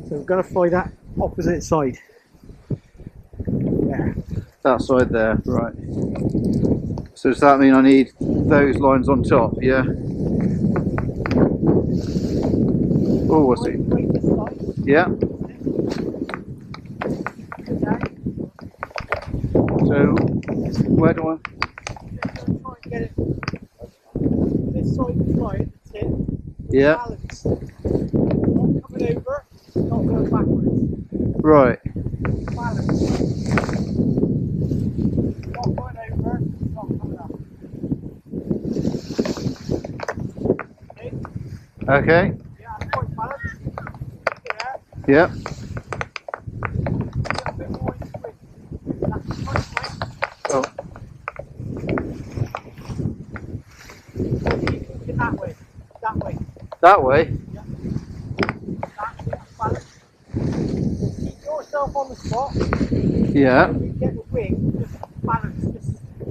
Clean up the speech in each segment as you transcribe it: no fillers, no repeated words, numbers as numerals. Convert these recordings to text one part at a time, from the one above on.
So we're going to fly that opposite side. There. That side there, right. So does that mean I need those lines on top, yeah? Oh, what's it? Yeah. So, where do I? Try and get it this side to fly at the tip. Yeah. Balance. Not coming over, not going backwards. Right. Balance. Not going over, not coming up. Okay. Yeah, quite balanced. Yeah. Yeah. A bit more in swing. That's quite swing. Oh. That way. That way. That way? Yeah. That's balance. Keep yourself on the spot. Yeah. When you get the wing, just balance, just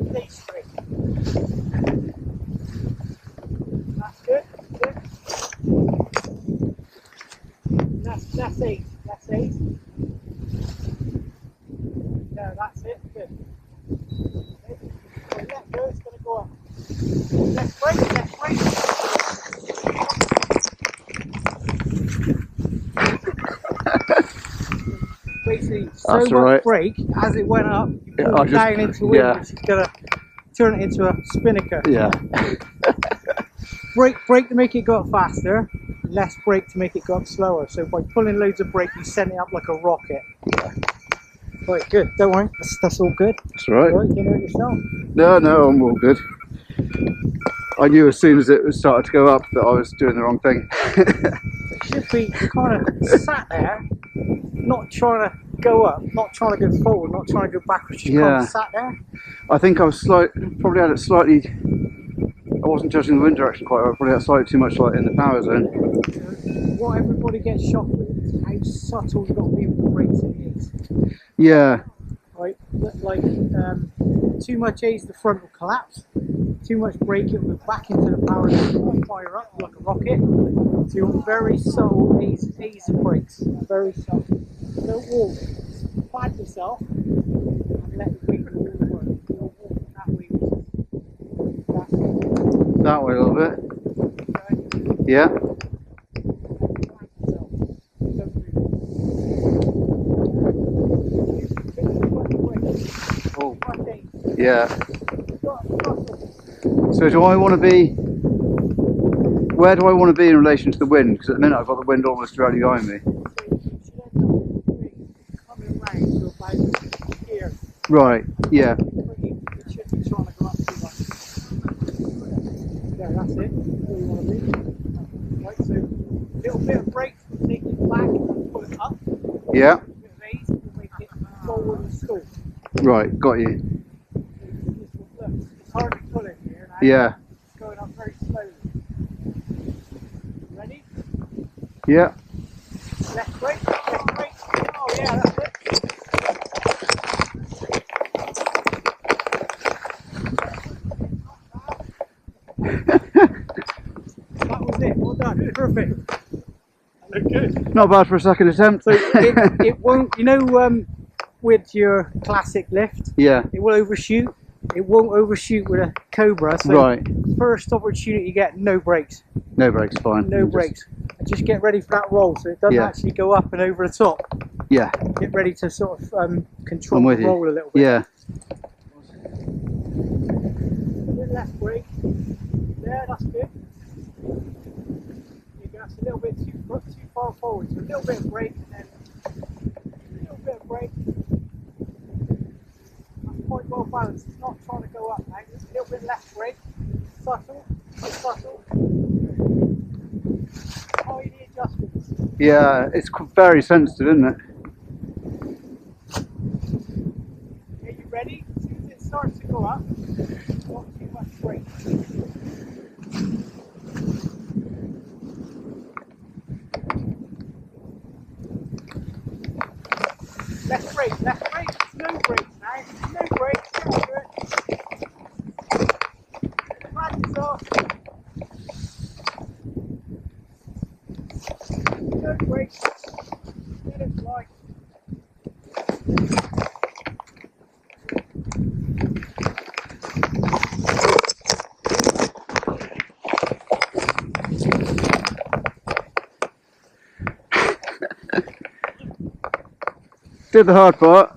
stay straight. That's good. Good. That's 8. That's 8. No, that's it. Good. Okay. So let go, it's going to go up. Let's brake, let's brake. Basically, so That's much right. brake as it went up, you Yeah, pulled down into wind, yeah. which is going to turn it into a spinnaker. Yeah. Brake to make it go up faster, less brake to make it go up slower. So by pulling loads of brake, you send it up like a rocket. Right, good. Don't worry, that's all good. That's right. Right, you know it yourself. No, no, I'm all good. I knew as soon as it started to go up that I was doing the wrong thing. It should be kind of sat there, not trying to go up, not trying to go forward, not trying to go backwards, just kind of sat there. I think I was probably had it slightly, I wasn't judging the wind direction quite right, I probably had slightly too much like in the power zone. What everybody gets shocked with is how subtle you've got to be with the brakes it is. Yeah. Right, like too much A's, the front will collapse. Too much brake, it will go back into the power zone, fire up like a rocket. So you want very subtle A's and brakes, very subtle. Don't walk, pad yourself and let the wing do all the work. You'll walk that way. That way a little bit. Okay. Yeah. Oh. Yeah. So do I want to be, where do I want to be in relation to the wind? Because at the minute I've got the wind almost directly behind me. Right, yeah. It should be trying to go up too much. Yeah, that's it. Where you want to be. Right, so a little bit of brake will take it back and pull it up. Yeah. A bit of A's will make it forward and stall. Right, got you. It's hard to pull it here now. Yeah. It's going up very slowly. Ready? Yeah. Left brake, left brake. Oh yeah, that's it. That was it, well done, perfect. That looked good. Not bad for a second attempt. So it won't, you know, with your classic lift, yeah. it will overshoot. It won't overshoot with a Cobra. So right. First opportunity you get, no brakes. No brakes, fine. No brakes. And just get ready for that roll so it doesn't actually go up and over the top. Yeah. Get ready to sort of control the roll a little bit. Yeah. A bit less brake. There, that's good. You go a little bit too far forward. So a little bit of brake and then a little bit of brake. That's quite well balanced. It's not trying to go up now. Just a little bit less brake. Subtle. Subtle. Tiny adjustments. Yeah, it's very sensitive, isn't it? Are you ready? As soon as it starts to go up, not too much brake. Left brake, left brake. There's no brakes now. There's no brakes. Get over it. Flags off. No brakes. Let it fly. Did the hard part.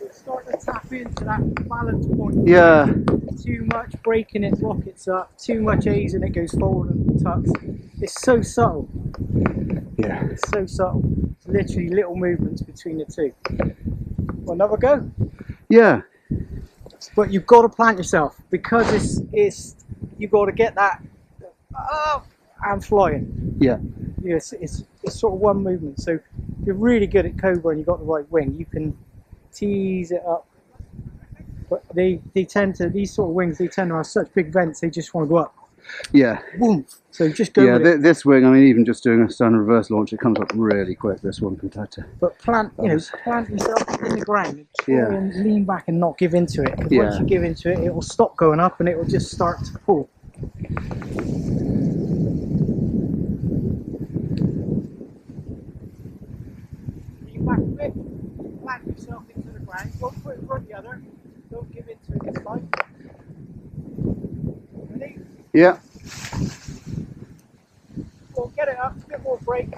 It's starting to tap into that balance point. Yeah. Too much braking, it rockets up. Too much A's and it goes forward and tucks. It's so subtle. Yeah. It's so subtle. It's literally little movements between the two. Well, another go. Yeah. But you've got to plant yourself because it's you've got to get that up and flying. Yeah. Yes, it's sort of one movement. So if you're really good at cobra and you've got the right wing, you can tease it up. But they tend to, these sort of wings, they tend to have such big vents, they just want to go up. Yeah. Boom. So just go Yeah, with it. this wing, I mean, even just doing a standard reverse launch, it comes up really quick, this one, compared to... But plant yourself in the ground and try Yeah. and lean back and not give into it. 'Cause Yeah. once you give into it, it will stop going up and it will just start to pull. Lean back a bit, plant yourself into the ground. Don't put it in front of the other. Don't give into it this time. Ready? Yeah. Well, get it up, a bit more brake.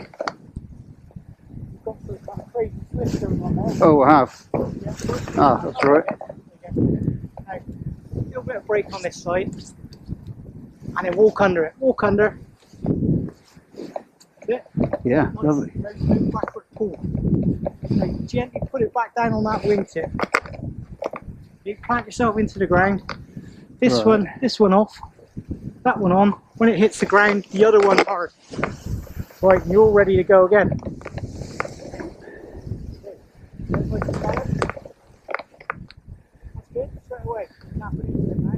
Got some kind of crazy twist going on there. Oh, I have. Yeah. Ah, that's all right. Now, a little bit of brake on this side, and then walk under it. Walk under. That's it. Yeah, Nice. lovely. No backward pull. Now, gently put it back down on that wingtip. You plant yourself into the ground. This one off. That one on. When it hits the ground, the other one hard. Right, and you're ready to go again. That's good. Straight away. Tap it into it now.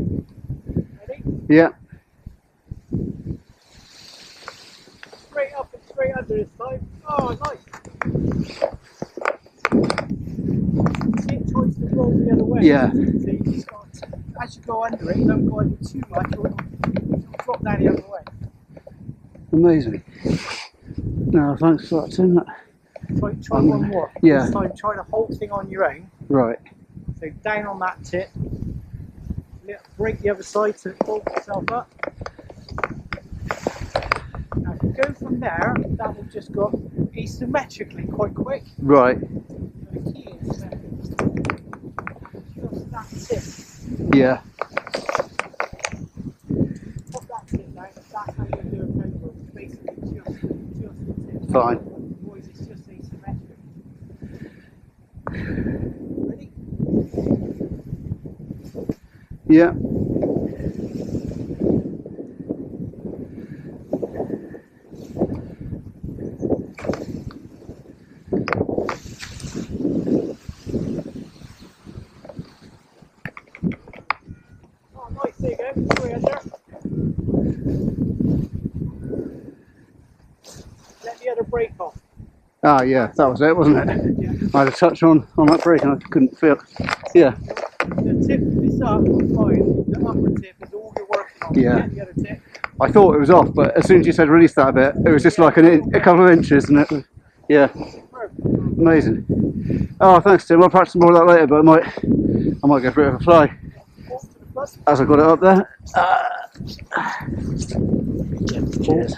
Ready? Yeah. Straight up and straight under this time. Oh, nice. See it tries to roll the other way. Yeah. So you just got to, as you go under it, don't go under too much or it'll drop down the other way. Amazing. No, thanks for that, Tim. Try one more. Yeah. This time try the whole thing on your own. Right. So down on that tip. Break the other side so it pulls itself up. Now if you go from there, that will just go asymmetrically quite quick. Right. So the key is just that tip. Yeah. Pop that tip down, that's how you do a cobra. It's basically just the tip. Fine. Otherwise it's just asymmetric. Ready? Yeah. Oh, nice, there you go. Straight under. Let the other brake off. Ah, yeah, that was it, wasn't it? Yeah. I had a touch on that brake and I couldn't feel. Yeah. The tip is up, fine. The upper tip is all you're working on. Yeah. Get the other tip. I thought it was off, but as soon as you said release that a bit, it was just like a couple of inches, and it was, yeah, Perfect. amazing. Oh, thanks, Tim. I'll practice more of that later, but I might go for a bit of a fly Off to the front. as I got it up there. Cheers.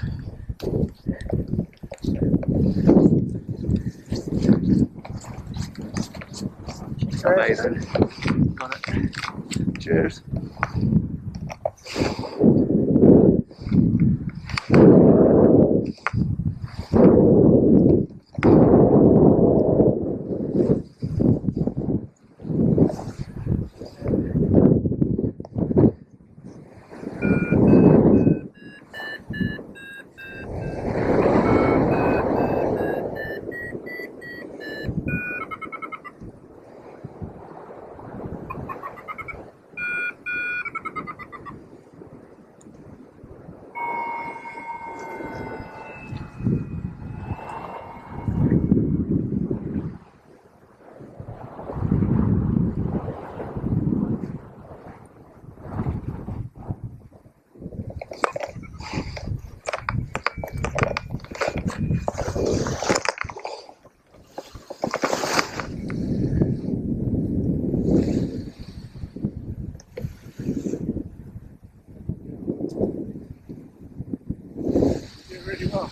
Amazing. Got it. Cheers. do really well.